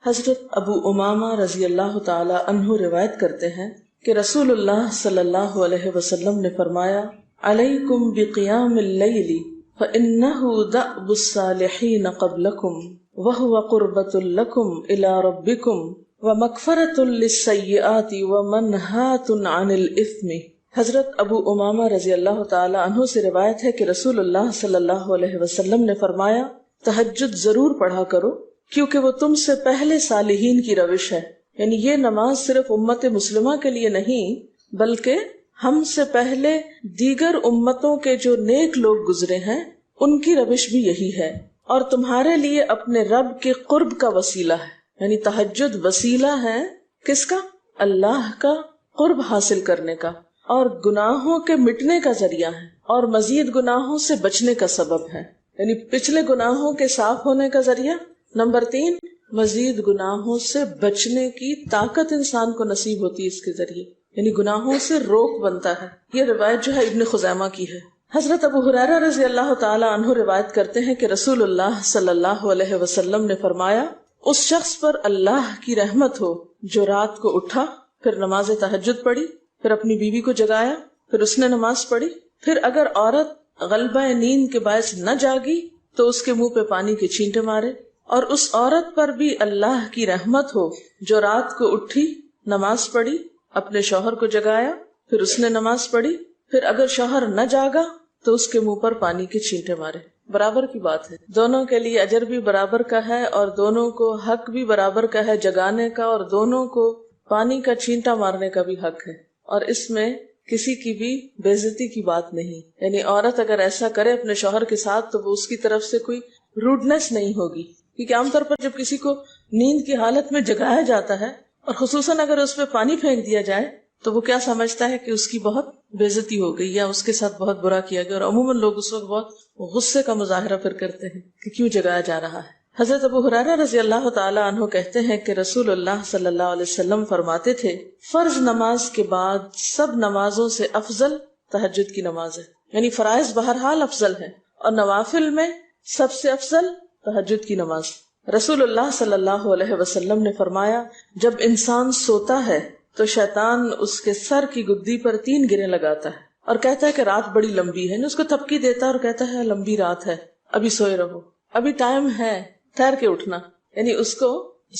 حضرت ابو امامہ رضی اللہ تعالی عنہ روایت کرتے ہیں کہ رسول اللہ صلی اللہ علیہ وسلم نے فرمایا، علیکم بقیام اللیل فإنہ دأب الصالحین قبلکم وہو قربۃ لکم الی ربکم ومغفرۃ للسیئات ومنہاۃ عن الاثم۔ حضرت ابو امامہ رضی اللہ تعالی عنہ سے روایت ہے کہ رسول اللہ صلی اللہ علیہ وسلم نے فرمایا، تہجد ضرور پڑھا کرو کیونکہ وہ تم سے پہلے صالحین کی روش ہے۔ یعنی یہ نماز صرف امت مسلمہ کے لیے نہیں بلکہ ہم سے پہلے دیگر امتوں کے جو نیک لوگ گزرے ہیں ان کی روش بھی یہی ہے، اور تمہارے لیے اپنے رب کے قرب کا وسیلہ ہے۔ یعنی تہجد وسیلہ ہے کس کا؟ اللہ کا قرب حاصل کرنے کا، اور گناہوں کے مٹنے کا ذریعہ ہے، اور مزید گناہوں سے بچنے کا سبب ہے۔ یعنی پچھلے گناہوں کے صاف ہونے کا ذریعہ، نمبر 3 مزید گناہوں سے بچنے کی طاقت انسان کو نصیب ہوتی ہے اس کے ذریعے، یعنی گناہوں سے روک بنتا ہے۔ یہ روایت جو ہے ابن خزیمہ کی ہے۔ حضرت ابو ہریرہ رضی اللہ تعالی عنہ روایت کرتے ہیں کہ رسول اللہ صلی اللہ علیہ وسلم نے فرمایا، اس شخص پر اللہ کی رحمت ہو جو رات کو اٹھا، پھر نماز تہجد پڑھی، پھر اپنی بیوی کو جگایا، پھر اس نے نماز پڑھی، پھر اگر عورت غلبہ نیند کے باعث نہ جاگی تو اس کے منہ پہ پانی کے چھینٹے مارے، اور اس عورت پر بھی اللہ کی رحمت ہو جو رات کو اٹھی، نماز پڑھی، اپنے شوہر کو جگایا، پھر اس نے نماز پڑھی، پھر اگر شوہر نہ جاگا تو اس کے منہ پر پانی کے چھینٹے مارے۔ برابر کی بات ہے، دونوں کے لیے اجر بھی برابر کا ہے اور دونوں کو حق بھی برابر کا ہے جگانے کا، اور دونوں کو پانی کا چھینٹا مارنے کا بھی حق ہے، اور اس میں کسی کی بھی بے عزتی کی بات نہیں۔ یعنی عورت اگر ایسا کرے اپنے شوہر کے ساتھ تو وہ اس کی طرف سے کوئی روڈنس نہیں ہوگی، کیونکہ عام طور پر جب کسی کو نیند کی حالت میں جگایا جاتا ہے اور خصوصاً اگر اس پہ پانی پھینک دیا جائے تو وہ کیا سمجھتا ہے کہ اس کی بہت بے عزتی ہو گئی یا اس کے ساتھ بہت برا کیا گیا، اور عموماً لوگ اس وقت بہت غصے کا مظاہرہ پھر کرتے ہیں کہ کیوں جگایا جا رہا ہے۔ حضرت ابو ہریرہ رضی اللہ تعالی عنہ کہتے ہیں کہ رسول اللہ صلی اللہ علیہ وسلم فرماتے تھے، فرض نماز کے بعد سب نمازوں سے افضل تہجد کی نماز ہے۔ یعنی فرائض بہرحال افضل ہے اور نوافل میں سب سے افضل تہجد کی نماز۔ رسول اللہ صلی اللہ علیہ وسلم نے فرمایا، جب انسان سوتا ہے تو شیطان اس کے سر کی گدی پر 3 گریں لگاتا ہے اور کہتا ہے کہ رات بڑی لمبی ہے، اس کو تھپکی دیتا ہے اور کہتا ہے لمبی رات ہے، ابھی سوئے رہو، ابھی ٹائم ہے، ٹھہر کے اٹھنا، یعنی اس کو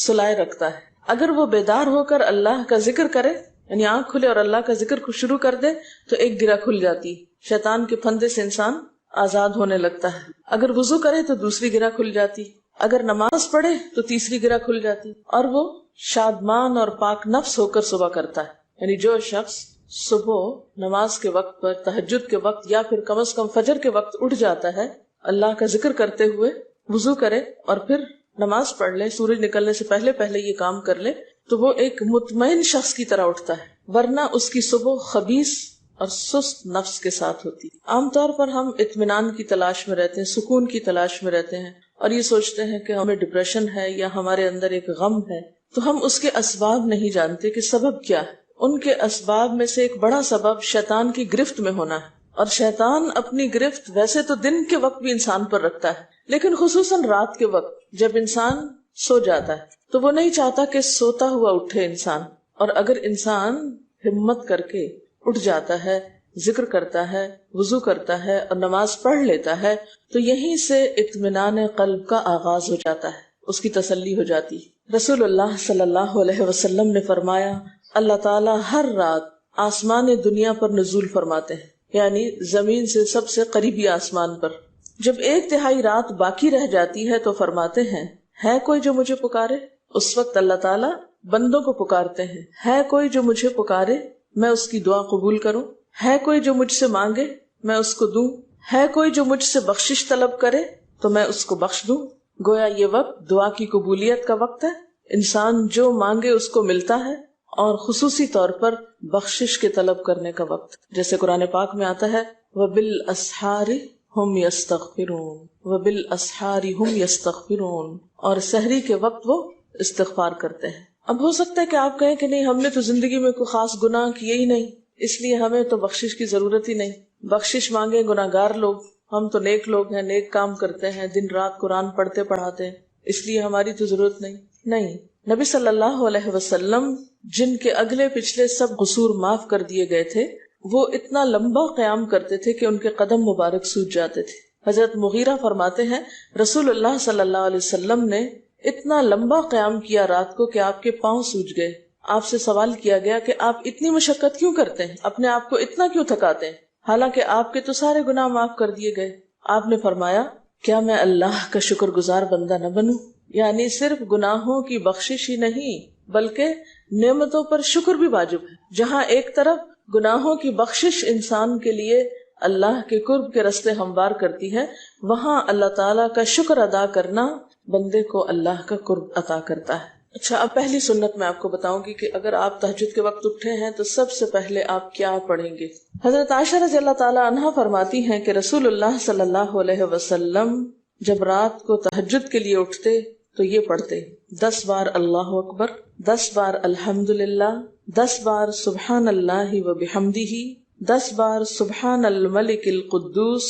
سلائے رکھتا ہے۔ اگر وہ بیدار ہو کر اللہ کا ذکر کرے، یعنی آنکھ کھلے اور اللہ کا ذکر کو شروع کر دے تو ایک گرہ کھل جاتی، شیطان کے پھندے سے انسان آزاد ہونے لگتا ہے۔ اگر وضو کرے تو دوسری گرہ کھل جاتی، اگر نماز پڑھے تو تیسری گرہ کھل جاتی، اور وہ شادمان اور پاک نفس ہو کر صبح کرتا ہے۔ یعنی جو شخص صبح نماز کے وقت پر، تہجد کے وقت یا پھر کم از کم فجر کے وقت اٹھ جاتا ہے، اللہ کا ذکر کرتے ہوئے وضو کرے اور پھر نماز پڑھ لے، سورج نکلنے سے پہلے پہلے یہ کام کر لے تو وہ ایک مطمئن شخص کی طرح اٹھتا ہے، ورنہ اس کی صبح خبیث اور سست نفس کے ساتھ ہوتی۔ عام طور پر ہم اطمینان کی تلاش میں رہتے ہیں، سکون کی تلاش میں رہتے ہیں، اور یہ سوچتے ہیں کہ ہمیں ڈپریشن ہے یا ہمارے اندر ایک غم ہے، تو ہم اس کے اسباب نہیں جانتے کہ سبب کیا ہے۔ ان کے اسباب میں سے ایک بڑا سبب شیطان کی گرفت میں ہونا ہے، اور شیطان اپنی گرفت ویسے تو دن کے وقت بھی انسان پر رکھتا ہے، لیکن خصوصاً رات کے وقت جب انسان سو جاتا ہے تو وہ نہیں چاہتا کہ سوتا ہوا اٹھے انسان، اور اگر انسان ہمت کر کے اٹھ جاتا ہے، ذکر کرتا ہے، وضو کرتا ہے اور نماز پڑھ لیتا ہے تو یہیں سے اطمینان قلب کا آغاز ہو جاتا ہے، اس کی تسلی ہو جاتی۔ رسول اللہ صلی اللہ علیہ وسلم نے فرمایا، اللہ تعالیٰ ہر رات آسمان دنیا پر نزول فرماتے ہیں، یعنی زمین سے سب سے قریبی آسمان پر۔ جب 1/3 رات باقی رہ جاتی ہے تو فرماتے ہیں، ہے کوئی جو مجھے پکارے؟ اس وقت اللہ تعالیٰ بندوں کو پکارتے ہیں، ہے کوئی جو مجھے پکارے میں اس کی دعا قبول کروں؟ ہے کوئی جو مجھ سے مانگے میں اس کو دوں؟ ہے کوئی جو مجھ سے بخشش طلب کرے تو میں اس کو بخش دوں؟ گویا یہ وقت دعا کی قبولیت کا وقت ہے، انسان جو مانگے اس کو ملتا ہے، اور خصوصی طور پر بخشش کے طلب کرنے کا وقت، جیسے قرآن پاک میں آتا ہے وَبِالْأَسْحَارِ هُمْ يَسْتَغْفِرُونَ وَبِالْأَسْحَارِ هُمْ يَسْتَغْفِرُونَ، اور سحری کے وقت وہ استغفار کرتے ہیں۔ اب ہو سکتا ہے کہ آپ کہیں کہ نہیں، ہم نے تو زندگی میں کوئی خاص گناہ کیے ہی نہیں، اس لیے ہمیں تو بخشش کی ضرورت ہی نہیں، بخشش مانگے گناہگار لوگ، ہم تو نیک لوگ ہیں، نیک کام کرتے ہیں، دن رات قرآن پڑھتے پڑھاتے ہیں، اس لیے ہماری تو ضرورت نہیں۔ نہیں، نبی صلی اللہ علیہ وسلم جن کے اگلے پچھلے سب قصور معاف کر دیے گئے تھے، وہ اتنا لمبا قیام کرتے تھے کہ ان کے قدم مبارک سوج جاتے تھے۔ حضرت مغیرہ فرماتے ہیں رسول اللہ صلی اللہ علیہ وسلم نے اتنا لمبا قیام کیا رات کو کہ آپ کے پاؤں سوج گئے۔ آپ سے سوال کیا گیا کہ آپ اتنی مشقت کیوں کرتے ہیں، اپنے آپ کو اتنا کیوں تھکاتے ہیں، حالانکہ آپ کے تو سارے گناہ معاف کر دیے گئے۔ آپ نے فرمایا کیا میں اللہ کا شکر گزار بندہ نہ بنوں؟ یعنی صرف گناہوں کی بخشش ہی نہیں بلکہ نعمتوں پر شکر بھی واجب ہے۔ جہاں ایک طرف گناہوں کی بخشش انسان کے لیے اللہ کے قرب کے راستے ہموار کرتی ہے، وہاں اللہ تعالیٰ کا شکر ادا کرنا بندے کو اللہ کا قرب عطا کرتا ہے۔ اچھا، اب پہلی سنت میں آپ کو بتاؤں گی کہ اگر آپ تہجد کے وقت اٹھے ہیں تو سب سے پہلے آپ کیا پڑھیں گے۔ حضرت عائشہ رضی اللہ تعالیٰ عنہا فرماتی ہیں کہ رسول اللہ صلی اللہ علیہ وسلم جب رات کو تہجد کے لیے اٹھتے تو یہ پڑھتے 10 بار اللہ اکبر، 10 بار الحمدللہ، 10 بار سبحان اللہ و بحمدہ، 10 بار سبحان الملک القدوس،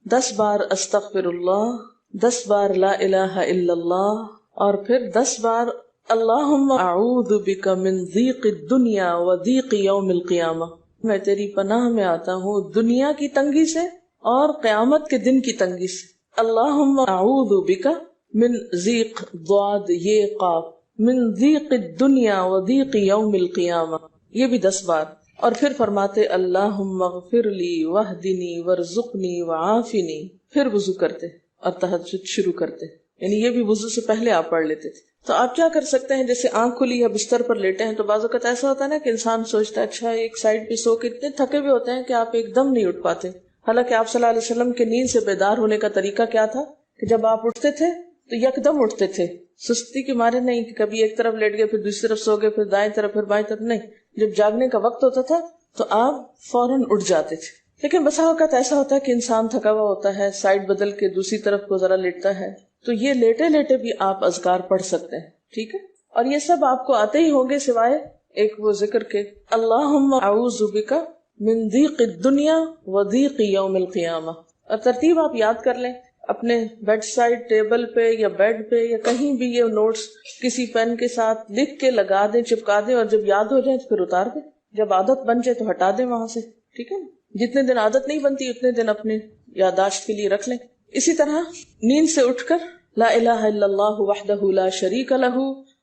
10 بار استغفر اللہ، 10 بار لا الہ الا اللہ، اور پھر 10 بار اللہم اعوذ بک من ضیق الدنیا و ضیق یوم القیامہ، میں تیری پناہ میں آتا ہوں دنیا کی تنگی سے اور قیامت کے دن کی تنگی سے۔ اللہم اعوذ بک من ضیق ضاد یہ قاف من ضیق الدنیا و ضیق یوم القیامہ، یہ بھی 10 بار۔ اور پھر فرماتے اللہم اغفر لی واہدنی وارزقنی وعافنی، پھر وضو کرتے اور تہجد شروع کرتے، یعنی یہ بھی وضو سے پہلے آپ پڑھ لیتے تھے۔ تو آپ کیا کر سکتے ہیں، جیسے آنکھ کھلی یا بستر پر لیٹے ہیں تو بعض اوقات ایسا ہوتا ہے نا کہ انسان سوچتا ہے اچھا ایک سائڈ پہ سو کے اتنے تھکے ہوئے ہوتے ہیں کہ آپ ایک دم نہیں اٹھ پاتے۔ حالانکہ آپ صلی اللہ علیہ وسلم کے نیند سے بیدار ہونے کا طریقہ کیا تھا کہ جب آپ اٹھتے تھے تو یکدم اٹھتے تھے، سستی کے مارے نہیں کہ کبھی ایک طرف لیٹ گئے پھر دوسری طرف سو گئے پھر دائیں طرف پھر بائیں طرف، نہیں، جب جاگنے کا وقت ہوتا تھا تو آپ فوراً اٹھ جاتے تھے۔ لیکن بسا اوقات ایسا ہوتا ہے کہ انسان تھکا ہوا ہوتا ہے، سائڈ بدل کے دوسری طرف کو ذرا لیٹتا ہے، تو یہ لیٹے لیٹے بھی آپ اذکار پڑھ سکتے ہیں، ٹھیک ہے؟ اور یہ سب آپ کو آتے ہی ہوں گے سوائے ایک وہ ذکر کے اللہم اعوذ بک من ضیق الدنیا و ضیق یوم القیامہ، اور ترتیب آپ یاد کر لیں اپنے بیڈ سائڈ ٹیبل پہ یا بیڈ پہ یا کہیں بھی، یہ نوٹس کسی پین کے ساتھ لکھ کے لگا دیں، چپکا دیں، اور جب یاد ہو جائے تو پھر اتار دیں، جب عادت بن جائے تو ہٹا دیں وہاں سے، ٹھیک ہے نا؟ جتنے دن عادت نہیں بنتی اتنے دن اپنے یادداشت کے لیے رکھ لیں۔ اسی طرح نیند سے اٹھ کر لا الہ الا اللہ وحدہ لا شریک لہ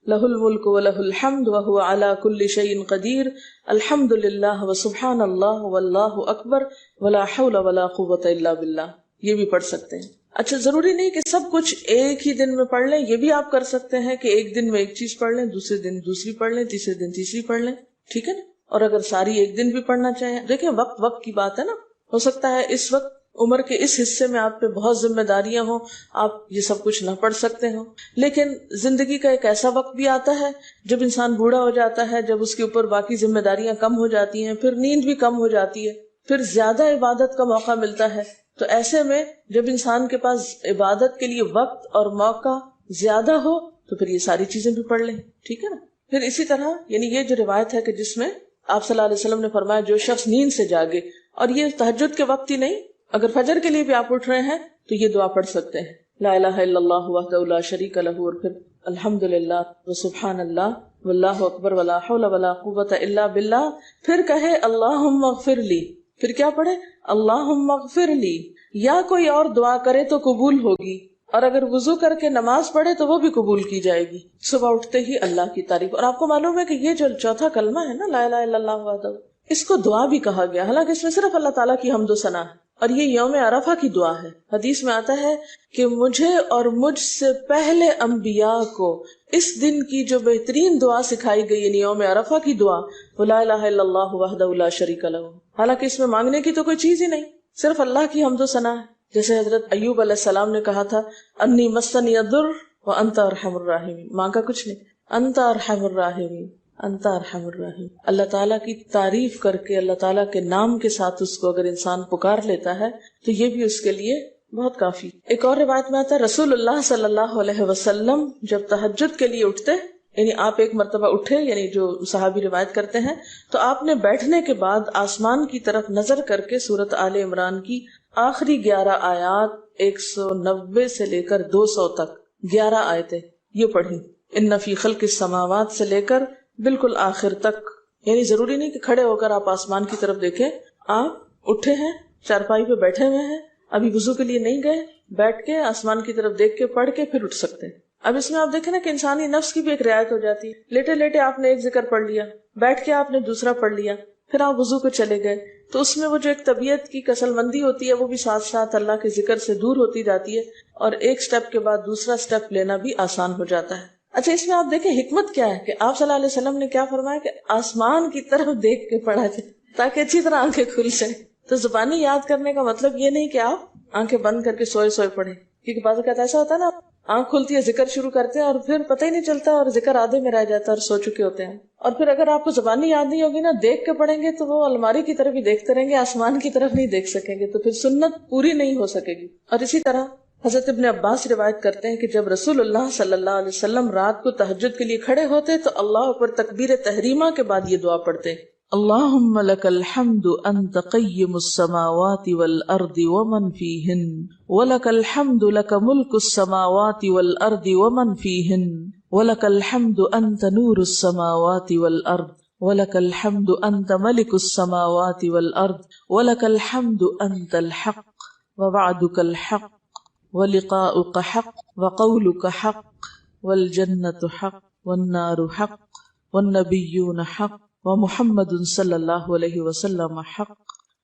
لہ الملک ولہ الحمد وہو علی کل شیء قدیر الحمد للہ وسبحان اللہ واللہ اکبر ولا حول ولا قوۃ الا باللہ، یہ بھی پڑھ سکتے ہیں۔ اچھا، ضروری نہیں کہ سب کچھ ایک ہی دن میں پڑھ لیں، یہ بھی آپ کر سکتے ہیں کہ ایک دن میں ایک چیز پڑھ لیں، دوسرے دن دوسری پڑھ لیں، تیسرے دن تیسری پڑھ لیں، ٹھیک ہے نا؟ اور اگر ساری ایک دن بھی پڑھنا چاہیں، دیکھیں وقت وقت کی بات ہے نا، ہو سکتا ہے اس وقت عمر کے اس حصے میں آپ پہ بہت ذمہ داریاں ہوں، آپ یہ سب کچھ نہ پڑھ سکتے ہوں، لیکن زندگی کا ایک ایسا وقت بھی آتا ہے جب انسان بوڑھا ہو جاتا ہے، جب اس کے اوپر باقی ذمہ داریاں کم ہو جاتی ہیں، پھر نیند بھی کم ہو جاتی ہے، پھر زیادہ عبادت کا موقع ملتا ہے، تو ایسے میں جب انسان کے پاس عبادت کے لیے وقت اور موقع زیادہ ہو تو پھر یہ ساری چیزیں بھی پڑھ لیں، ٹھیک ہے نا؟ پھر اسی طرح یعنی یہ جو روایت ہے کہ جس میں آپ صلی اللہ علیہ وسلم نے فرمایا جو شخص نیند سے جاگے، اور یہ تہجد کے وقت ہی نہیں، اگر فجر کے لیے بھی آپ اٹھ رہے ہیں تو یہ دعا پڑھ سکتے ہیں، لا الہ الا اللہ وحدہ لا شریک لہ، اور پھر الحمدللہ وسبحان اللہ واللہ اکبر ولا حول ولا قوۃ الا باللہ، پھر کہے اللہم اغفر لی، پھر کیا پڑھے اللہم اغفر لی، یا کوئی اور دعا کرے تو قبول ہوگی، اور اگر وضو کر کے نماز پڑھے تو وہ بھی قبول کی جائے گی۔ صبح اٹھتے ہی اللہ کی تعریف، اور آپ کو معلوم ہے کہ یہ جو چوتھا کلمہ ہے نا لا الہ الا اللہ وحدہ، اس کو دعا بھی کہا گیا، حالانکہ اس میں صرف اللہ تعالیٰ کی حمد و ثنا ہے، اور یہ یوم عرفہ کی دعا ہے۔ حدیث میں آتا ہے کہ مجھے اور مجھ سے پہلے انبیاء کو اس دن کی جو بہترین دعا سکھائی گئی، یعنی یوم عرفہ کی دعا، وہ لا الہ الا اللہ وحدہ لا شریک لہ، حالانکہ اس میں مانگنے کی تو کوئی چیز ہی نہیں، صرف اللہ کی حمد و ثنا ہے۔ جیسے حضرت ایوب علیہ السلام نے کہا تھا انی مسنی الضر وانت ارحم الراحمین، مانگا کچھ نہیں، انت ارحم الراحمین، انت ارحم الراحمین۔ اللہ تعالیٰ کی تعریف کر کے اللہ تعالیٰ کے نام کے ساتھ اس کو اگر انسان پکار لیتا ہے تو یہ بھی اس کے لیے بہت کافی۔ ایک اور روایت میں آتا ہے رسول اللہ صلی اللہ علیہ وسلم جب تہجد کے لیے اٹھتے، یعنی آپ ایک مرتبہ اٹھے، یعنی جو صحابی روایت کرتے ہیں، تو آپ نے بیٹھنے کے بعد آسمان کی طرف نظر کر کے سورۃ آل عمران کی آخری 11 آیات 190 سے لے کر 200 تک 11 آیتیں یہ پڑھی، ان فی خلق السماوات سے لے کر بالکل آخر تک، یعنی ضروری نہیں کہ کھڑے ہو کر آپ آسمان کی طرف دیکھیں، آپ اٹھے ہیں، چارپائی پہ بیٹھے ہوئے ہیں، ابھی وضو کے لیے نہیں گئے، بیٹھ کے آسمان کی طرف دیکھ کے پڑھ کے پھر اٹھ سکتے ہیں۔ اب اس میں آپ دیکھیں نا کہ انسانی نفس کی بھی ایک رعایت ہو جاتی ہے، لیٹے لیٹے آپ نے ایک ذکر پڑھ لیا، بیٹھ کے آپ نے دوسرا پڑھ لیا، پھر آپ وضو کو چلے گئے، تو اس میں وہ جو ایک طبیعت کی کسل مندی ہوتی ہے وہ بھی ساتھ ساتھ اللہ کے ذکر سے دور ہوتی جاتی ہے، اور ایک سٹیپ کے بعد دوسرا سٹیپ لینا بھی آسان ہو جاتا ہے۔ اچھا، اس میں آپ دیکھیں حکمت کیا ہے کہ آپ صلی اللہ علیہ وسلم نے کیا فرمایا کہ آسمان کی طرف دیکھ کے پڑھا جائے تاکہ اچھی طرح آنکھیں کھل جائیں۔ تو زبانی یاد کرنے کا مطلب یہ نہیں کہ آپ آنکھیں بند کر کے سوئے سوئے پڑھیں، کیونکہ بعض اوقات ایسا ہوتا ہے نا، آنکھ کھلتی ہے، ذکر شروع کرتے ہیں اور پھر پتہ ہی نہیں چلتا اور ذکر آدھے میں رہ جاتا ہے اور سو چکے ہوتے ہیں۔ اور پھر اگر آپ کو زبانی یاد نہیں ہوگی نا، دیکھ کے پڑھیں گے تو وہ الماری کی طرف ہی دیکھتے رہیں گے، آسمان کی طرف نہیں دیکھ سکیں گے، تو پھر سنت پوری نہیں ہو سکے گی۔ اور اسی طرح حضرت ابن عباس روایت کرتے ہیں کہ جب رسول اللہ صلی اللہ علیہ وسلم رات کو تہجد کے لیے کھڑے ہوتے تو اللہ پر تکبیر تحریمہ کے بعد یہ دعا پڑھتے: اللہم لک الحمد انت قیم السماوات والارض ومن فیہن ولک الحمد لک ملک السماوات والارض ومن فیہن ولک الحمد انت نور السماوات والارض ولک الحمد انت ملک السماوات والارض ولک الحمد انت الحق ووعدک الحق ولقاؤک حق وقولک حق والجنة حق والنار حق والنبیون حق ومحمد صلی اللہ علیہ وسلم حق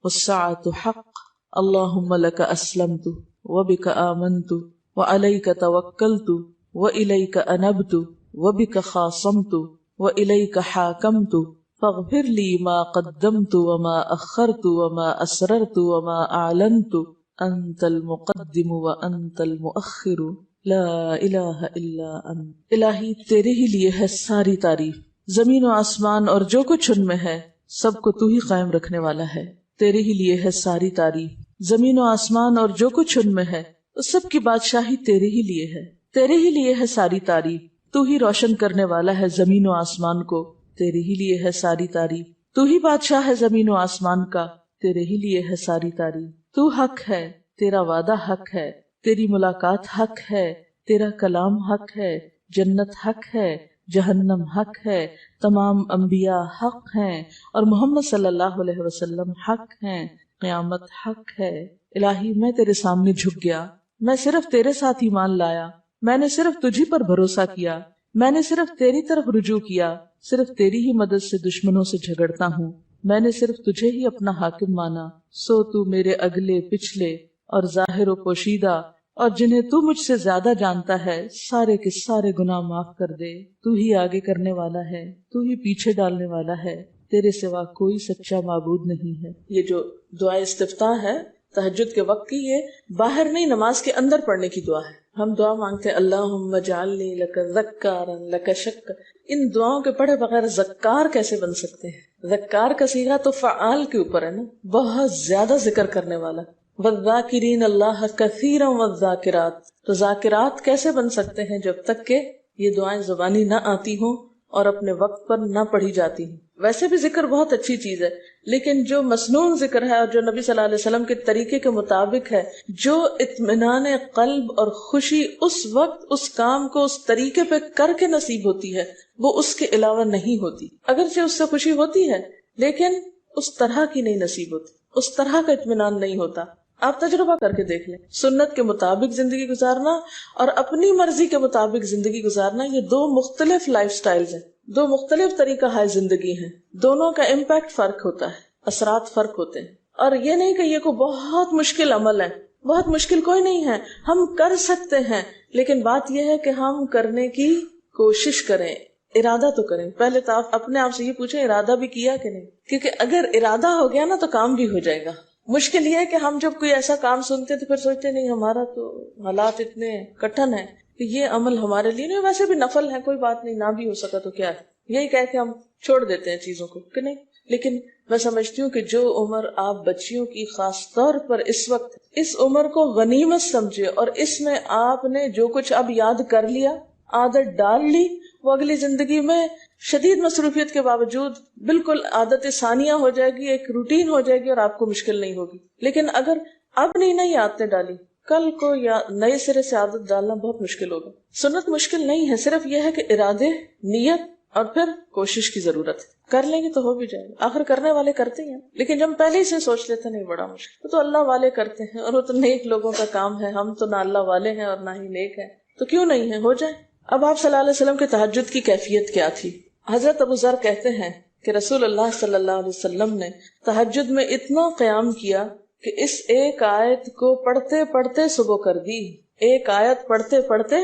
والساعة حق اللہم لک اسلمت وبک آمنت وعلیک توکلت وإلیک انبت وبک خاصمت وإلیک حاکمت فاغفر لی ما قدمت وما اخرت وما اسررت وما اعلنت انت المقدم وانت المؤخر لا الہ الا انت۔ الہی تیرے ہی لیے ہے ساری تعریف، زمین و آسمان اور جو کچھ ان میں ہے سب کو تو ہی قائم رکھنے والا ہے، تیرے ہی لیے ہے ساری تعریف، زمین و آسمان اور جو کچھ ان میں ہے اس سب کی بادشاہی تیرے ہی لیے ہے، تیرے ہی لیے ہے ساری تعریف، تو ہی روشن کرنے والا ہے زمین و آسمان کو، تیرے ہی لیے ہے ساری تعریف، تو ہی بادشاہ ہے زمین و آسمان کا، تیرے ہی لیے ہے ساری تعریف، تو حق ہے، تیرا وعدہ حق ہے، تیری ملاقات حق ہے، تیرا کلام حق ہے، جنت حق ہے، جہنم حق ہے، تمام انبیاء حق ہیں اور محمد صلی اللہ علیہ وسلم حق ہیں، قیامت حق ہے۔ الہی میں تیرے سامنے جھک گیا، میں صرف تیرے ساتھ ایمان لایا، میں نے صرف تجھی پر بھروسہ کیا، میں نے صرف تیری طرف رجوع کیا، صرف تیری ہی مدد سے دشمنوں سے جھگڑتا ہوں، میں نے صرف تجھے ہی اپنا حاکم مانا، سو تو میرے اگلے پچھلے اور ظاہر و پوشیدہ اور جنہیں تو مجھ سے زیادہ جانتا ہے سارے کے سارے گناہ معاف کر دے، تو ہی آگے کرنے والا ہے، تو ہی پیچھے ڈالنے والا ہے، تیرے سوا کوئی سچا معبود نہیں ہے۔ یہ جو دعا استفتاح ہے تہجد کے وقت کی، یہ باہر نہیں نماز کے اندر پڑھنے کی دعا ہے۔ ہم دعا مانگتے ہیں اللہم اجعلنی لک ذکارا لک شکارا، ان دعاؤں کے پڑھے بغیر ذکار کیسے بن سکتے ہیں؟ ذکار کا صیغہ تو فعال کے اوپر ہے نا، بہت زیادہ ذکر کرنے والا۔ والذاکرین اللہ کثیرا والذاکرات، تو ذاکرات کیسے بن سکتے ہیں جب تک کہ یہ دعائیں زبانی نہ آتی ہوں اور اپنے وقت پر نہ پڑھی جاتی ہیں۔ ویسے بھی ذکر بہت اچھی چیز ہے، لیکن جو مسنون ذکر ہے اور جو نبی صلی اللہ علیہ وسلم کے طریقے کے مطابق ہے، جو اطمینان قلب اور خوشی اس وقت اس کام کو اس طریقے پہ کر کے نصیب ہوتی ہے، وہ اس کے علاوہ نہیں ہوتی۔ اگرچہ اس سے خوشی ہوتی ہے لیکن اس طرح کی نہیں نصیب ہوتی، اس طرح کا اطمینان نہیں ہوتا۔ آپ تجربہ کر کے دیکھ لیں، سنت کے مطابق زندگی گزارنا اور اپنی مرضی کے مطابق زندگی گزارنا، یہ دو مختلف لائف سٹائلز ہیں، دو مختلف طریقہ ہائے زندگی ہیں، دونوں کا امپیکٹ فرق ہوتا ہے، اثرات فرق ہوتے ہیں۔ اور یہ نہیں کہ یہ کوئی بہت مشکل عمل ہے، بہت مشکل کوئی نہیں ہے، ہم کر سکتے ہیں، لیکن بات یہ ہے کہ ہم کرنے کی کوشش کریں، ارادہ تو کریں۔ پہلے تو آپ اپنے آپ سے یہ پوچھیں ارادہ بھی کیا کہ نہیں، کیونکہ اگر ارادہ ہو گیا نا تو کام بھی ہو جائے گا۔ مشکل یہ ہے کہ ہم جب کوئی ایسا کام سنتے تو پھر سوچتے نہیں ہمارا تو حالات اتنے کٹھن ہیں کہ یہ عمل ہمارے لیے نہیں، ویسے بھی نفل ہے، کوئی بات نہیں، نہ بھی ہو سکا تو کیا ہے، یہی کہہ کے ہم چھوڑ دیتے ہیں چیزوں کو کہ نہیں۔ لیکن میں سمجھتی ہوں کہ جو عمر آپ بچیوں کی خاص طور پر اس وقت اس عمر کو غنیمت سمجھے اور اس میں آپ نے جو کچھ اب یاد کر لیا، عادت ڈال لی، وہ اگلی زندگی میں شدید مصروفیت کے باوجود بالکل عادت ثانیہ ہو جائے گی، ایک روٹین ہو جائے گی اور آپ کو مشکل نہیں ہوگی۔ لیکن اگر اب نہیں عادتیں ڈالی کل کو یا نئے سرے سے عادت ڈالنا بہت مشکل ہوگا. سنت مشکل نہیں ہے، صرف یہ ہے کہ ارادے، نیت اور پھر کوشش کی ضرورت ہے. کر لیں گے تو ہو بھی جائے گا، آخر کرنے والے کرتے ہیں. لیکن جب پہلے ہی سے سوچ لیتے نہیں بڑا مشکل، تو اللہ والے کرتے ہیں اور وہ تو نیک لوگوں کا کام ہے. ہم تو نہ اللہ والے ہیں اور نہ ہی نیک ہیں، تو کیوں نہیں ہے، ہو جائے. اب آپ صلی اللہ علیہ وسلم کے تہجد کی کیفیت کیا تھی؟ حضرت ابو ذر کہتے ہیں کہ رسول اللہ صلی اللہ علیہ وسلم نے تہجد میں اتنا قیام کیا کہ اس ایک آیت کو پڑھتے پڑھتے صبح کر دی. ایک آیت پڑھتے پڑھتے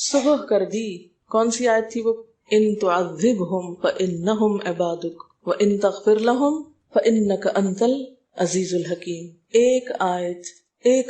صبح کر دی. کون سی آیت تھی وہ؟ ان تعذبہم فانہم عبادک وان تغفر لہم فانک انت العزیز الحکیم. ایک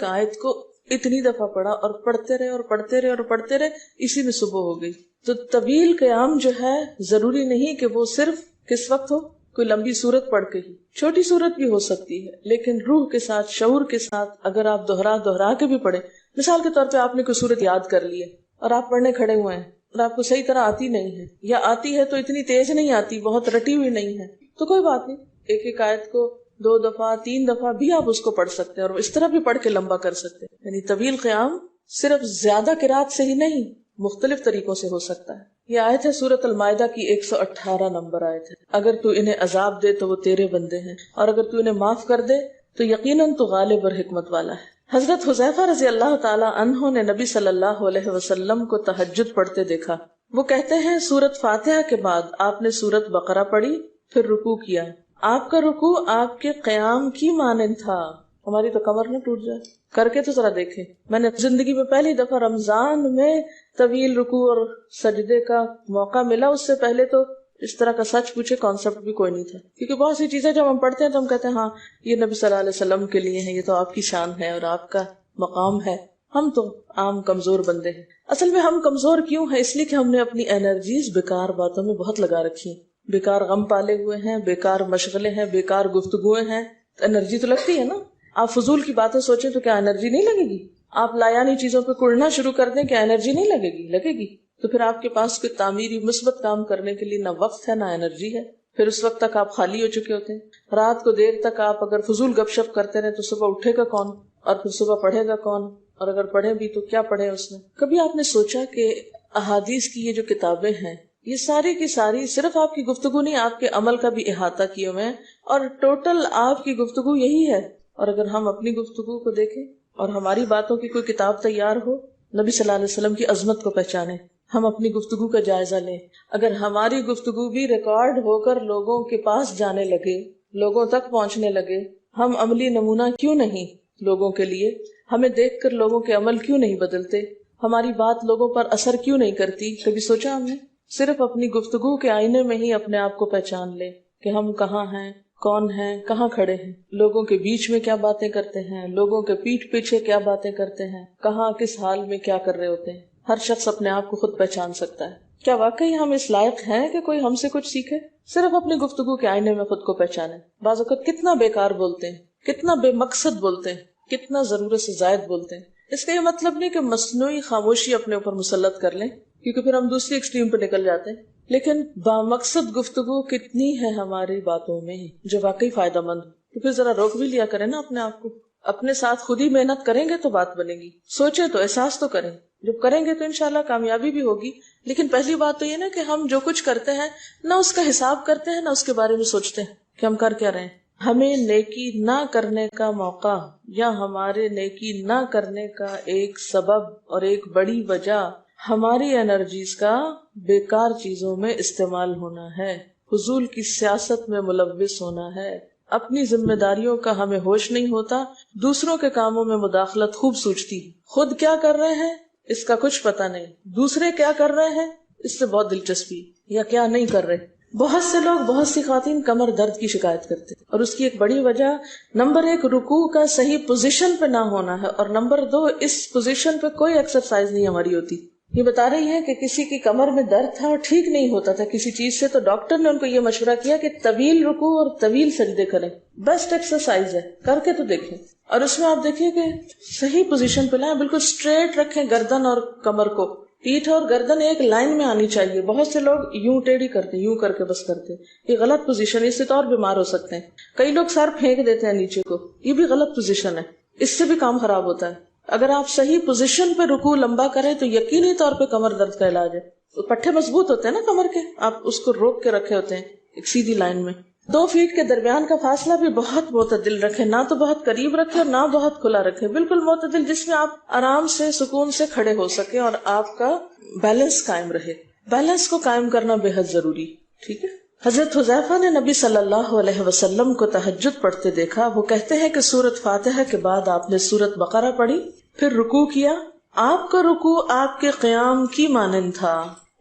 آیت کو اتنی دفعہ پڑھا اور پڑھتے رہے اور پڑھتے رہے اور پڑھتے رہے، اسی میں صبح ہو گئی. تو طویل قیام جو ہے ضروری نہیں کہ وہ صرف کس وقت ہو، کوئی لمبی سورت پڑھ کے ہی. چھوٹی سورت بھی ہو سکتی ہے، لیکن روح کے ساتھ، شعور کے ساتھ اگر آپ دوہرا کے بھی پڑھیں. مثال کے طور پہ آپ نے کوئی سورت یاد کر لی ہے اور آپ پڑھنے کھڑے ہوئے ہیں اور آپ کو صحیح طرح آتی نہیں ہے، یا آتی ہے تو اتنی تیز نہیں آتی، بہت رٹی ہوئی نہیں ہے، تو کوئی بات نہیں. ایک ایک آیت کو 2 دفعہ 3 دفعہ بھی آپ اس کو پڑھ سکتے ہیں اور اس طرح بھی پڑھ کے لمبا کر سکتے ہیں. یعنی طویل قیام صرف زیادہ قرات سے ہی نہیں، مختلف طریقوں سے ہو سکتا ہے. یہ آیت ہے سورۃ المائدہ کی 118 نمبر آیت ہے. اگر تو انہیں عذاب دے تو وہ تیرے بندے ہیں، اور اگر تو انہیں معاف کر دے تو یقیناً تو غالب اور حکمت والا ہے. حضرت حذیفہ رضی اللہ تعالی عنہ نے نبی صلی اللہ علیہ وسلم کو تہجد پڑھتے دیکھا. وہ کہتے ہیں سورۃ فاتحہ کے بعد آپ نے سورۃ بقرہ پڑھی، پھر رکوع کیا. آپ کا رکوع آپ کے قیام کی مانند تھا. ہماری تو کمر نہ ٹوٹ جائے. کر کے تو ذرا دیکھیں. میں نے زندگی میں پہلی دفعہ رمضان میں طویل رکوع اور سجدے کا موقع ملا. اس سے پہلے تو اس طرح کا سچ پوچھے کانسیپٹ بھی کوئی نہیں تھا، کیونکہ بہت سی چیزیں جب ہم پڑھتے ہیں تو ہم کہتے ہیں ہاں یہ نبی صلی اللہ علیہ وسلم کے لیے ہے، یہ تو آپ کی شان ہے اور آپ کا مقام ہے. ہم تو عام کمزور بندے ہیں. اصل میں ہم کمزور کیوں ہیں؟ اس لیے کہ ہم نے اپنی انرجیز بیکار باتوں میں بہت لگا رکھی ہیں. بیکار غم پالے ہوئے ہیں، بیکار مشغلے ہیں، بیکار گفتگویں ہیں. انرجی تو لگتی ہے نا. آپ فضول کی باتیں سوچیں تو کیا انرجی نہیں لگے گی؟ آپ لایانی چیزوں پہ کڑنا شروع کر دیں، کیا انرجی نہیں لگے گی؟ لگے گی. تو پھر آپ کے پاس کوئی تعمیری مثبت کام کرنے کے لیے نہ وقت ہے نہ انرجی ہے. پھر اس وقت تک آپ خالی ہو چکے ہوتے ہیں. رات کو دیر تک آپ اگر فضول گپ شپ کرتے رہے تو صبح اٹھے گا کون، اور پھر صبح پڑھے گا کون، اور اگر پڑھے بھی تو کیا پڑھے اس میں. کبھی آپ نے سوچا کہ احادیث کی یہ جو کتابیں ہیں یہ ساری کی ساری صرف آپ کی گفتگو نہیں، آپ کے عمل کا بھی احاطہ کیے ہوئے ہیں، اور ٹوٹل آپ کی گفتگو یہی ہے. اور اگر ہم اپنی گفتگو کو دیکھیں اور ہماری باتوں کی کوئی کتاب تیار ہو، نبی صلی اللہ علیہ وسلم کی عظمت کو پہچانے، ہم اپنی گفتگو کا جائزہ لیں. اگر ہماری گفتگو بھی ریکارڈ ہو کر لوگوں کے پاس جانے لگے، لوگوں تک پہنچنے لگے، ہم عملی نمونہ کیوں نہیں لوگوں کے لیے؟ ہمیں دیکھ کر لوگوں کے عمل کیوں نہیں بدلتے؟ ہماری بات لوگوں پر اثر کیوں نہیں کرتی؟ کبھی سوچا ہم نے؟ صرف اپنی گفتگو کے آئینے میں ہی اپنے آپ کو پہچان لیں کہ ہم کہاں ہیں، کون ہیں، کہاں کھڑے ہیں، لوگوں کے بیچ میں کیا باتیں کرتے ہیں، لوگوں کے پیٹھ پیچھے کیا باتیں کرتے ہیں، کہاں کس حال میں کیا کر رہے ہوتے ہیں. ہر شخص اپنے آپ کو خود پہچان سکتا ہے. کیا واقعی ہم اس لائق ہیں کہ کوئی ہم سے کچھ سیکھے؟ صرف اپنی گفتگو کے آئینے میں خود کو پہچانے. بعض اوقات کتنا بیکار بولتے ہیں، کتنا بے مقصد بولتے ہیں، کتنا ضرورت سے زائد بولتے ہیں. اس کا یہ مطلب نہیں کہ مصنوعی خاموشی اپنے اوپر مسلط کر لیں، کیونکہ پھر ہم دوسری ایکسٹریم پہ نکل جاتے ہیں. لیکن بامقصد گفتگو کتنی ہے ہماری باتوں میں جو واقعی فائدہ مند ہو، تو پھر ذرا روک بھی لیا کریں نا اپنے آپ کو. اپنے ساتھ خود ہی محنت کریں گے تو بات بنے گی. سوچیں تو، احساس تو کریں. جب کریں گے تو انشاءاللہ کامیابی بھی ہوگی. لیکن پہلی بات تو یہ نا کہ ہم جو کچھ کرتے ہیں نہ اس کا حساب کرتے ہیں، نہ اس کے بارے میں سوچتے ہیں کہ ہم کر کیا رہے ہیں. ہمیں نیکی نہ کرنے کا موقع یا ہمارے نیکی نہ کرنے کا ایک سبب اور ایک بڑی وجہ ہماری انرجیز کا بیکار چیزوں میں استعمال ہونا ہے، فضول کی سیاست میں ملوث ہونا ہے. اپنی ذمہ داریوں کا ہمیں ہوش نہیں ہوتا، دوسروں کے کاموں میں مداخلت خوب سوچتی ہے. خود کیا کر رہے ہیں اس کا کچھ پتہ نہیں، دوسرے کیا کر رہے ہیں اس سے بہت دلچسپی، یا کیا نہیں کر رہے. بہت سے لوگ، بہت سی خواتین کمر درد کی شکایت کرتے ہیں، اور اس کی ایک بڑی وجہ نمبر 1 رکوع کا صحیح پوزیشن پہ نہ ہونا ہے، اور نمبر 2 اس پوزیشن پہ کوئی ایکسرسائز نہیں ہماری ہوتی. یہ بتا رہی ہے کہ کسی کی کمر میں درد تھا اور ٹھیک نہیں ہوتا تھا کسی چیز سے، تو ڈاکٹر نے ان کو یہ مشورہ کیا کہ طویل رکوع اور طویل سجدے کریں. بیسٹ ایکسرسائز ہے، کر کے تو دیکھیں. اور اس میں آپ دیکھیے کہ صحیح پوزیشن پہ لائیں، بالکل اسٹریٹ رکھیں گردن اور کمر کو. پیٹھ اور گردن ایک لائن میں آنی چاہیے. بہت سے لوگ یوں ٹیڑھی کرتے ہیں، یوں کر کے بس کرتے ہیں. یہ غلط پوزیشن ہے، اس سے تو اور بیمار ہو سکتے ہیں. کئی لوگ سر پھینک دیتے ہیں نیچے کو، یہ بھی غلط پوزیشن ہے، اس سے بھی کام خراب ہوتا ہے. اگر آپ صحیح پوزیشن پہ رکوع لمبا کریں تو یقینی طور پہ کمر درد کا علاج ہے. پٹھے مضبوط ہوتے ہیں نا کمر کے، آپ اس کو روک کے رکھے ہوتے ہیں ایک سیدھی لائن میں. 2 فیٹ کے درمیان کا فاصلہ بھی بہت معتدل رکھے، نہ تو بہت قریب رکھے اور نہ بہت کھلا رکھے، بالکل معتدل، جس میں آپ آرام سے سکون سے کھڑے ہو سکیں اور آپ کا بیلنس قائم رہے. بیلنس کو قائم کرنا بے حد ضروری. ٹھیک ہے. حضرت حذیفہ نے نبی صلی اللہ علیہ وسلم کو تہجد پڑھتے دیکھا. وہ کہتے ہیں کہ سورۃ فاتحہ کے بعد آپ نے سورۃ بقرہ پڑھی، پھر رکوع کیا. آپ کا رکوع آپ کے قیام کی مانند تھا،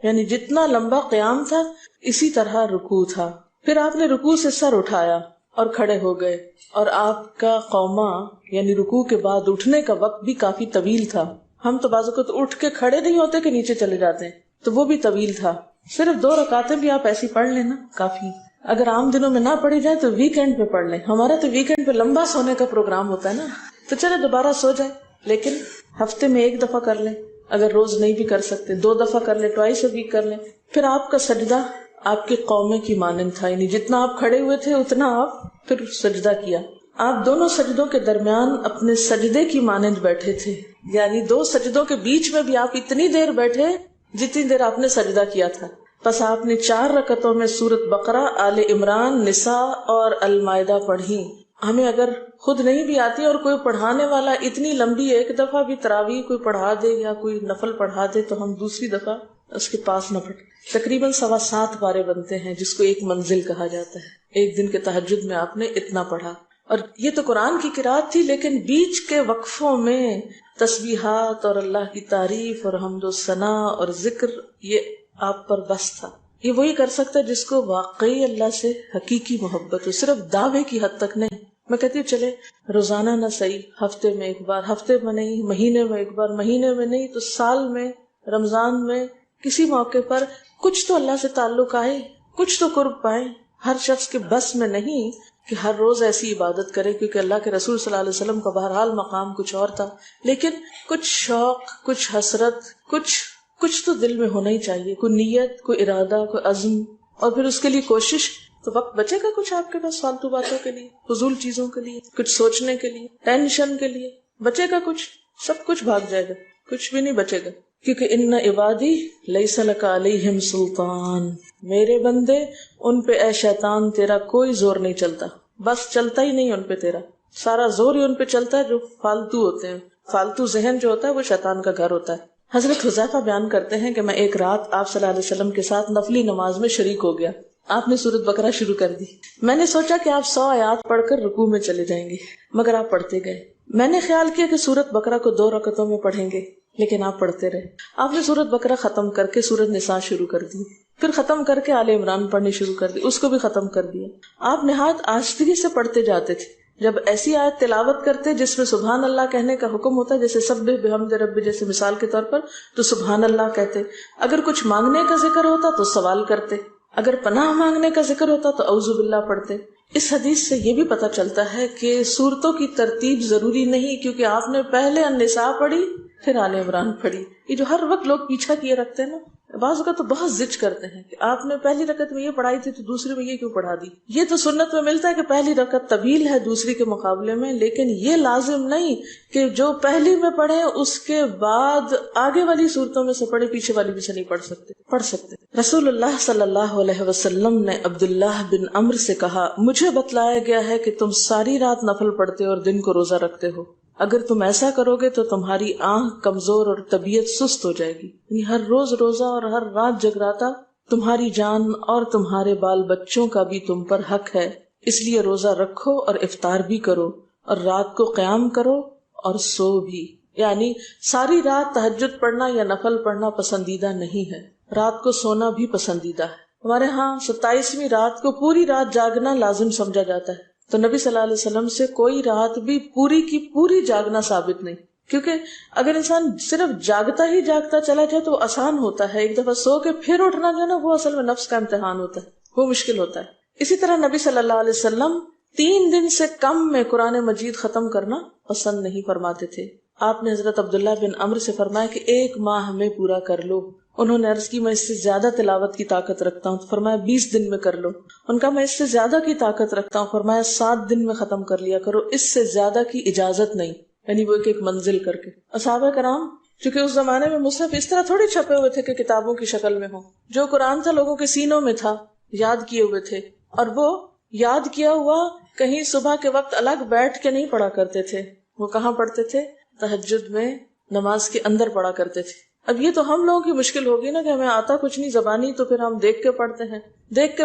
یعنی جتنا لمبا قیام تھا اسی طرح رکوع تھا. پھر آپ نے رکوع سے سر اٹھایا اور کھڑے ہو گئے، اور آپ کا قوما یعنی رکوع کے بعد اٹھنے کا وقت بھی کافی طویل تھا. ہم تو بعض اوقات اٹھ کے کھڑے نہیں ہوتے کہ نیچے چلے جاتے ہیں، تو وہ بھی طویل تھا. صرف 2 رکعتیں بھی آپ ایسی پڑھ لینا کافی. اگر عام دنوں میں نہ پڑھی جائے تو ویکینڈ پہ پڑھ لیں. ہمارا تو ویکینڈ پہ لمبا سونے کا پروگرام ہوتا ہے نا، تو چلے دوبارہ سو جائے، لیکن ہفتے میں 1 دفعہ کر لیں. اگر روز نہیں بھی کر سکتے 2 دفعہ کر لیں، ٹوائس اے ویک کر لیں. پھر آپ کا سجدہ آپ کے قومے کی مانند تھا، یعنی جتنا آپ کھڑے ہوئے تھے اتنا آپ پھر سجدہ کیا. آپ دونوں سجدوں کے درمیان اپنے سجدے کی مانند بیٹھے تھے، یعنی 2 سجدوں کے بیچ میں بھی آپ اتنی دیر بیٹھے جتنی دیر آپ نے سجدہ کیا تھا. پس آپ نے 4 رکعتوں میں سورۃ بقرہ، آل عمران، نساء اور المائدہ پڑھی. ہمیں اگر خود نہیں بھی آتی اور کوئی پڑھانے والا اتنی لمبی ایک دفعہ بھی تراویح کوئی پڑھا دے یا کوئی نفل پڑھا دے تو ہم دوسری دفعہ اس کے پاس نہ پڑھیں. تقریباً 7.25 پارے بنتے ہیں، جس کو ایک منزل کہا جاتا ہے. ایک دن کے تہجد میں آپ نے اتنا پڑھا. اور یہ تو قرآن کی قرات تھی، لیکن بیچ کے وقفوں میں تسبیحات اور اللہ کی تعریف اور حمد و ثنا اور ذکر، یہ آپ پر بس تھا. یہ وہی کر سکتا ہے جس کو واقعی اللہ سے حقیقی محبت ہو، صرف دعوے کی حد تک نہیں. میں کہتی ہوں چلے روزانہ نہ صحیح، ہفتے میں 1 بار، ہفتے میں نہیں، مہینے میں 1 بار، مہینے میں نہیں تو سال میں، رمضان میں، کسی موقع پر کچھ تو اللہ سے تعلق آئے، کچھ تو قرب پائیں. ہر شخص کے بس میں نہیں کہ ہر روز ایسی عبادت کرے، کیونکہ اللہ کے رسول صلی اللہ علیہ وسلم کا بہرحال مقام کچھ اور تھا. لیکن کچھ شوق، کچھ حسرت، کچھ تو دل میں ہونا ہی چاہیے، کوئی نیت، کوئی ارادہ، کوئی عزم، اور پھر اس کے لیے کوشش. تو وقت بچے گا کچھ آپ کے پاس فالتو باتوں کے لیے، فضول چیزوں کے لیے، کچھ سوچنے کے لیے، ٹینشن کے لیے بچے گا کچھ؟ سب کچھ بھاگ جائے گا، کچھ بھی نہیں بچے گا. کیونکہ ان عبادی لیس لک علیہم سلطان، میرے بندے ان پہ اے شیطان تیرا کوئی زور نہیں چلتا. بس چلتا ہی نہیں ان پہ، تیرا سارا زور ہی ان پہ چلتا ہے جو فالتو ہوتے ہیں. فالتو ذہن جو ہوتا ہے وہ شیطان کا گھر ہوتا ہے. حضرت حذیفہ بیان کرتے ہیں کہ میں ایک رات آپ صلی اللہ علیہ وسلم کے ساتھ نفلی نماز میں شریک ہو گیا. آپ نے سورۃ بقرہ شروع کر دی. میں نے سوچا کہ آپ 100 آیات پڑھ کر رکوع میں چلے جائیں گے، مگر آپ پڑھتے گئے. میں نے خیال کیا کہ سورۃ بقرہ کو 2 رکعتوں میں پڑھیں گے، لیکن آپ پڑھتے رہے. آپ نے سورۃ بقرہ ختم کر کے سورۃ نساء شروع کر دی، پھر ختم کر کے آل عمران پڑھنی شروع کر دی، اس کو بھی ختم کر دیا. آپ نہایت آہستگی سے پڑھتے جاتے تھے. جب ایسی آیت تلاوت کرتے جس میں سبحان اللہ کہنے کا حکم ہوتا ہے، جیسے سبح بحمد رب جیسے مثال کے طور پر، تو سبحان اللہ کہتے. اگر کچھ مانگنے کا ذکر ہوتا تو سوال کرتے، اگر پناہ مانگنے کا ذکر ہوتا تو اعوذ باللہ پڑھتے. اس حدیث سے یہ بھی پتہ چلتا ہے کہ صورتوں کی ترتیب ضروری نہیں، کیونکہ آپ نے پہلے النساء پڑھی پھر آل عمران پڑھی. یہ جو ہر وقت لوگ پیچھا کیے رکھتے ہیں نا، بعض اوقات تو بہت ضد کرتے ہیں کہ آپ نے پہلی رکعت میں یہ پڑھائی تھی تو دوسری میں یہ کیوں پڑھا دی. یہ تو سنت میں ملتا ہے کہ پہلی رکعت طویل ہے دوسری کے مقابلے میں، لیکن یہ لازم نہیں کہ جو پہلی میں پڑھے اس کے بعد آگے والی صورتوں میں سے پڑھے، پیچھے والی بھی سے نہیں پڑھ سکتے. رسول اللہ صلی اللہ علیہ وسلم نے عبداللہ بن عمرو سے کہا، مجھے بتلایا گیا ہے کہ تم ساری رات نفل پڑھتے اور دن کو روزہ رکھتے ہو. اگر تم ایسا کرو گے تو تمہاری آنکھ کمزور اور طبیعت سست ہو جائے گی. یعنی ہر روز روزہ اور ہر رات جگراتا تمہاری جان اور تمہارے بال بچوں کا بھی تم پر حق ہے. اس لیے روزہ رکھو اور افطار بھی کرو، اور رات کو قیام کرو اور سو بھی. یعنی ساری رات تہجد پڑھنا یا نفل پڑھنا پسندیدہ نہیں ہے، رات کو سونا بھی پسندیدہ ہے. ہمارے ہاں 27ویں رات کو پوری رات جاگنا لازم سمجھا جاتا ہے، تو نبی صلی اللہ علیہ وسلم سے کوئی رات بھی پوری کی پوری جاگنا ثابت نہیں. کیونکہ اگر انسان صرف جاگتا ہی جاگتا چلا جائے تو وہ آسان ہوتا ہے، ایک دفعہ سو کے پھر اٹھنا جو ہے نا وہ اصل میں نفس کا امتحان ہوتا ہے، وہ مشکل ہوتا ہے. اسی طرح نبی صلی اللہ علیہ وسلم 3 دن سے کم میں قرآن مجید ختم کرنا پسند نہیں فرماتے تھے. آپ نے حضرت عبداللہ بن عمرو سے فرمایا کہ 1 ماہ میں پورا کر لو. انہوں نے عرض کی میں اس سے زیادہ تلاوت کی طاقت رکھتا ہوں، تو فرمایا 20 دن میں کر لو. ان کا میں اس سے زیادہ کی طاقت رکھتا ہوں، فرمایا 7 دن میں ختم کر لیا کرو، اس سے زیادہ کی اجازت نہیں. یعنی وہ ایک منزل کر کے. صحابہ کرام چونکہ اس زمانے میں مصحف اس طرح تھوڑی چھپے ہوئے تھے کہ کتابوں کی شکل میں ہوں. جو قرآن تھا لوگوں کے سینوں میں تھا، یاد کیے ہوئے تھے، اور وہ یاد کیا ہوا کہیں صبح کے وقت الگ بیٹھ کے نہیں پڑھا کرتے تھے. وہ کہاں پڑھتے تھے؟ تہجد میں نماز کے اندر پڑھا کرتے تھے. اب یہ تو ہم لوگوں کی مشکل ہوگی نا کہ ہمیں آتا کچھ نہیں زبانی، تو پھر ہم دیکھ کے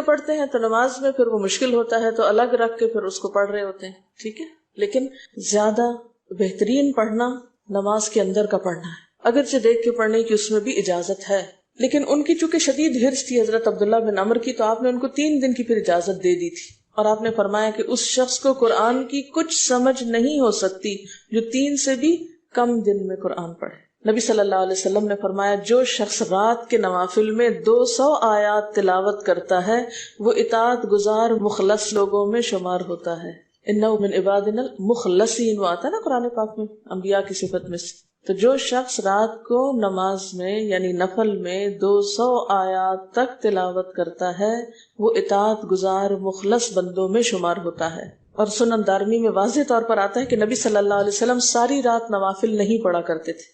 پڑھتے ہیں تو نماز میں پھر وہ مشکل ہوتا ہے تو الگ رکھ کے پھر اس کو پڑھ رہے ہوتے ہیں. ٹھیک ہے، لیکن زیادہ بہترین پڑھنا نماز کے اندر کا پڑھنا ہے. اگرچہ دیکھ کے پڑھنے کی اس میں بھی اجازت ہے، لیکن ان کی چونکہ شدید حرص تھی حضرت عبداللہ بن عمر کی، تو آپ نے ان کو 3 دن کی پھر اجازت دے دی تھی. اور آپ نے فرمایا کہ اس شخص کو قرآن کی کچھ سمجھ نہیں ہو سکتی جو 3 سے بھی کم دن میں قرآن پڑھے. نبی صلی اللہ علیہ وسلم نے فرمایا جو شخص رات کے نوافل میں 200 آیات تلاوت کرتا ہے وہ اطاعت گزار مخلص لوگوں میں شمار ہوتا ہے. انہ من عبادنا المخلصین، وہ آتا ہے نا قرآن پاک میں انبیاء کی صفت میں سے. تو جو شخص رات کو نماز میں یعنی نفل میں 200 آیات تک تلاوت کرتا ہے وہ اطاعت گزار مخلص بندوں میں شمار ہوتا ہے. اور سنن دارمی میں واضح طور پر آتا ہے کہ نبی صلی اللہ علیہ وسلم ساری رات نوافل نہیں پڑھا کرتے تھے.